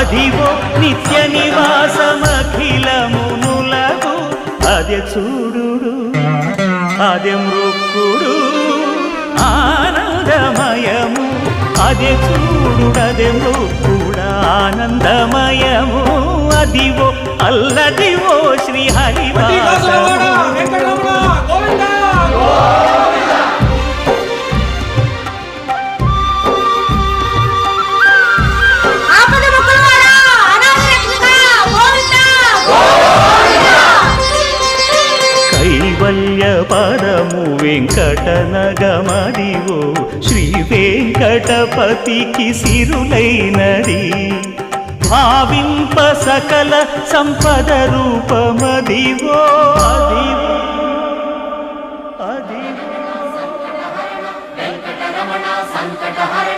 అదివో నిత్య నివాసమఖిలమునులకు అదే చూడుడు అదే మృక్కుడు ఆనందమయము అదే చూడుడదే మృక్కుడు ఆనందమయము అదివో అల్లదివో శ్రీహరివాసము కైవల్య పరము వెంకటనగమదివో శ్రీ వెంకటపతికి సిరులైనది భావింప సకల సంపద రూపమదివో అదివో అదివో వెంకటరమణ సంకటహర